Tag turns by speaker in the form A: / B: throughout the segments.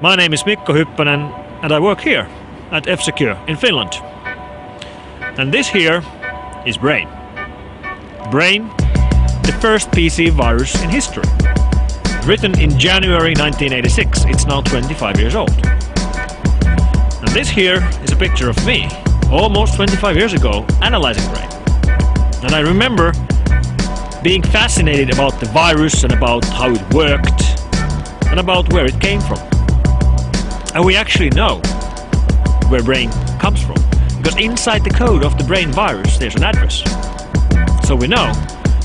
A: My name is Mikko Hyppönen and I work here at F-Secure in Finland. And this here is Brain. Brain, the first PC virus in history. Written in January 1986, it's now 25 years old. And this here is a picture of me, almost 25 years ago, analyzing Brain. And I remember being fascinated about the virus and about how it worked and about where it came from. And we actually know where Brain comes from, because inside the code of the Brain virus there's an address. So we know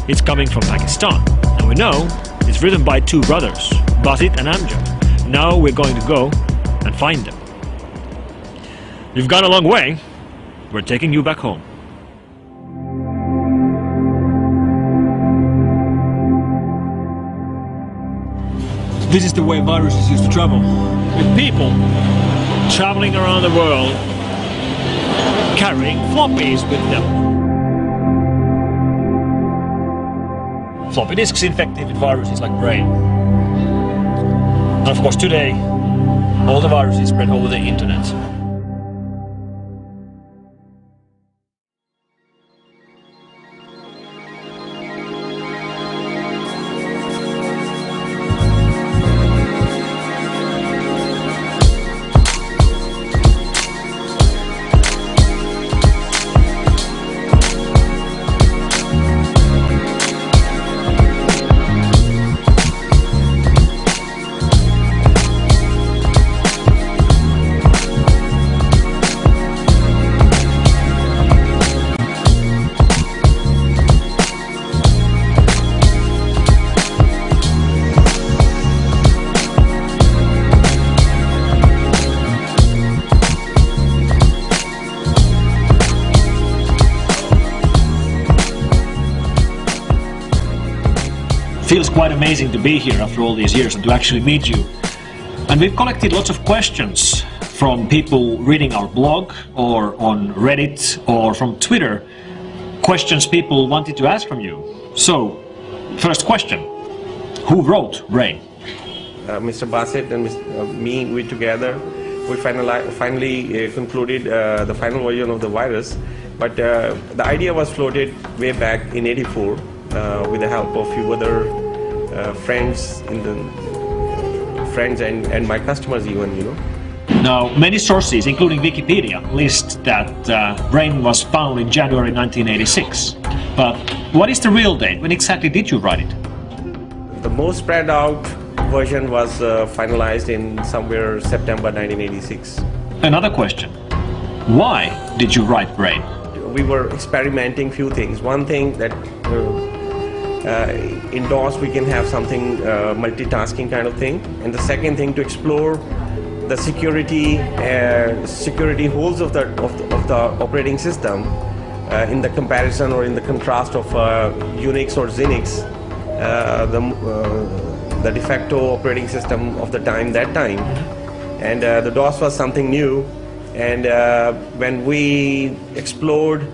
A: it's coming from Pakistan, and we know it's written by two brothers, Basit and Amjad. Now we're going to go and find them. You've gone a long way, we're taking you back home. This is the way viruses used to travel, with people traveling around the world, carrying floppies with them. Floppy disks infected with viruses like Brain. And of course today, all the viruses spread over the internet. Feels quite amazing to be here after all these years and to actually meet you. And we've collected lots of questions from people reading our blog or on Reddit or from Twitter. Questions people wanted to ask from you. So, first question. Who wrote Brain?
B: Mr. Basit and me, we together, we finally concluded the final version of the virus. But the idea was floated way back in '84 with the help of few other friends and my customers even, you know.
A: Now, many sources, including Wikipedia, list that Brain was found in January 1986. But what is the real date? When exactly did you write it?
B: The most spread out version was finalized in somewhere September 1986.
A: Another question. Why did you write Brain?
B: We were experimenting few things. One thing that in DOS we can have something multitasking kind of thing, and the second thing to explore the security holes of the operating system in the comparison or in the contrast of Unix or Xenix, the de facto operating system of the time, and the DOS was something new. And when we explored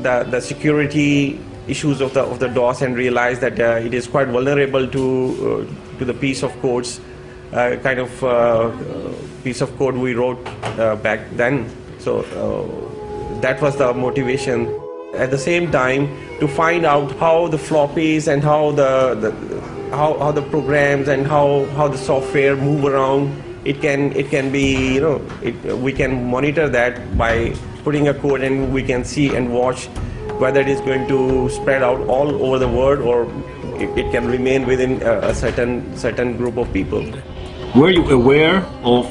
B: the security issues of the DOS and realized that it is quite vulnerable to the piece of codes, piece of code we wrote back then. So that was the motivation. At the same time, to find out how the floppies and how the programs and how the software move around. It can be, you know, we can monitor that by putting a code, and we can see and watch whether it is going to spread out all over the world or it can remain within a certain group of people.
A: Were you aware of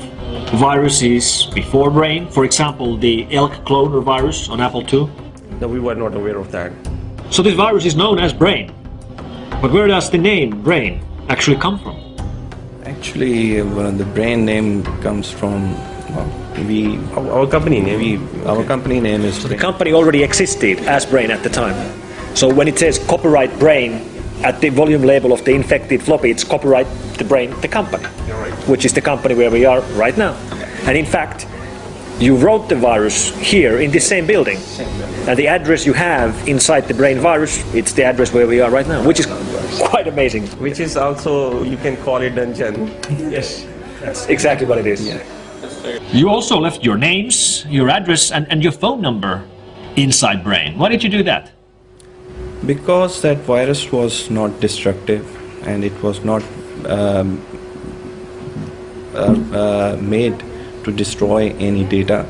A: viruses before Brain? For example, the Elk cloner virus on Apple II?
B: No, we were not aware of that.
A: So this virus is known as Brain. But where does the name Brain actually come from?
C: Actually, the Brain name comes from
B: our company name.
C: Our company name is.
A: So the company already existed as Brain at the time. So when it says copyright Brain at the volume label of the infected floppy, it's copyright the Brain, the company,
B: right,
A: which is the company where we are right now. And in fact, you wrote the virus here in this same building. And the address you have inside the Brain virus, it's the address where we are right now, which is quite amazing.
B: Which is also, you can call it dungeon.
A: Yes. That's exactly what it is.
C: Yeah.
A: You also left your names, your address, and your phone number inside Brain. Why did you do that?
C: Because that virus was not destructive and it was not made to destroy any data,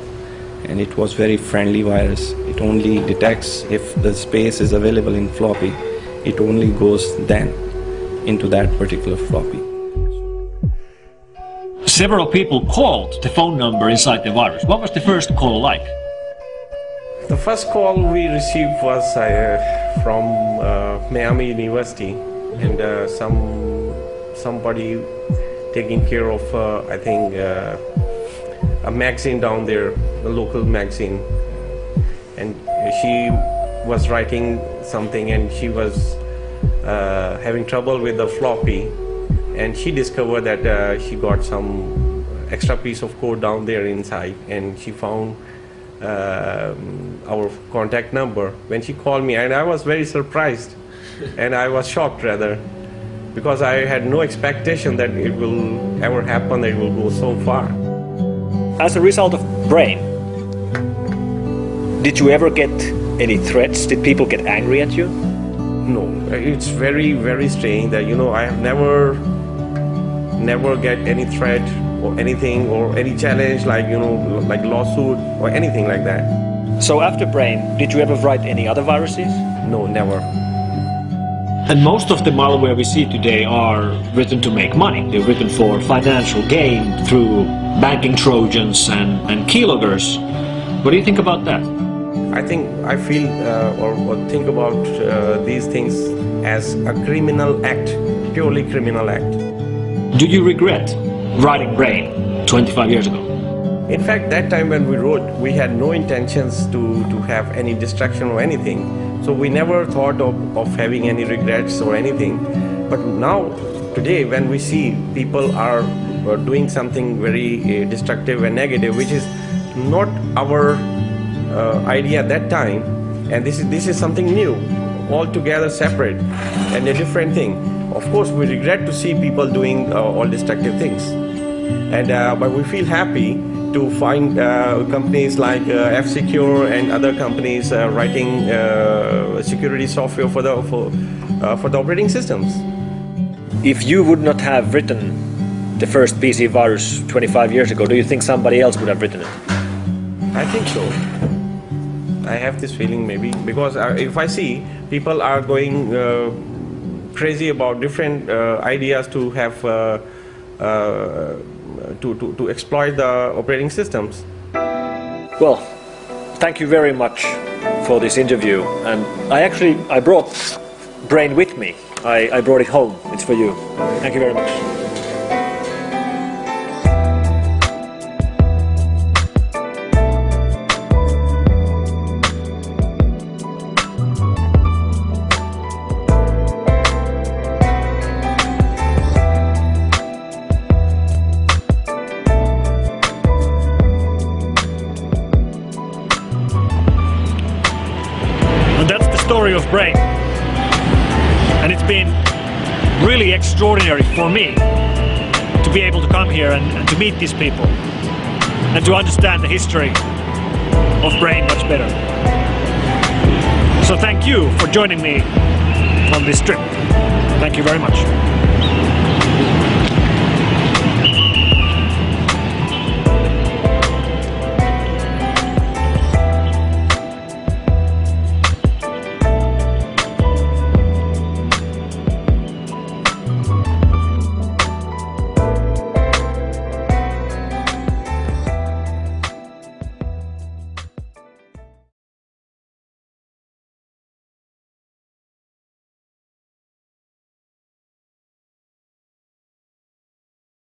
C: and it was very friendly virus. It only detects if the space is available in floppy. It only goes then into that particular floppy.
A: Several people called the phone number inside the virus. What was the first call like?
B: The first call we received was from Miami University, and somebody taking care of I think a magazine down there, a local magazine, and she was writing something, and she was having trouble with the floppy, and she discovered that she got some extra piece of code down there inside, and she found our contact number. When she called me, and I was very surprised and I was shocked rather, because I had no expectation that it will ever happen, that it will go so far.
A: As a result of Brain, did you ever get any threats? Did people get angry at you?
B: No, it's very, very strange that, you know, I have never get any threat or anything, or any challenge, like, you know, like lawsuit or anything like that.
A: So after Brain, did you ever write any other viruses?
B: No, never.
A: And most of the malware we see today are written to make money. They're written for financial gain through banking trojans and keyloggers. What do you think about that?
B: I feel or think about these things as a criminal act, purely criminal act.
A: Do you regret writing Brain 25 years ago?
B: In fact, that time when we wrote, we had no intentions to have any distraction or anything. So we never thought of having any regrets or anything. But now, today, when we see people are doing something very destructive and negative, which is not our idea at that time, and this is something new, altogether separate and a different thing. Of course, we regret to see people doing all destructive things, and but we feel happy to find companies like F-Secure and other companies writing security software for the operating systems.
A: If you would not have written the first PC virus 25 years ago, do you think somebody else would have written it?
B: I think so. I have this feeling, maybe, because if I see people are going crazy about different ideas to have to exploit the operating systems.
A: Well, thank you very much for this interview, and I brought Brain with me. I brought it home. It's for you. Thank you very much. Story of Brain, and it's been really extraordinary for me to be able to come here and to meet these people and to understand the history of Brain much better. So thank you for joining me on this trip. Thank you very much.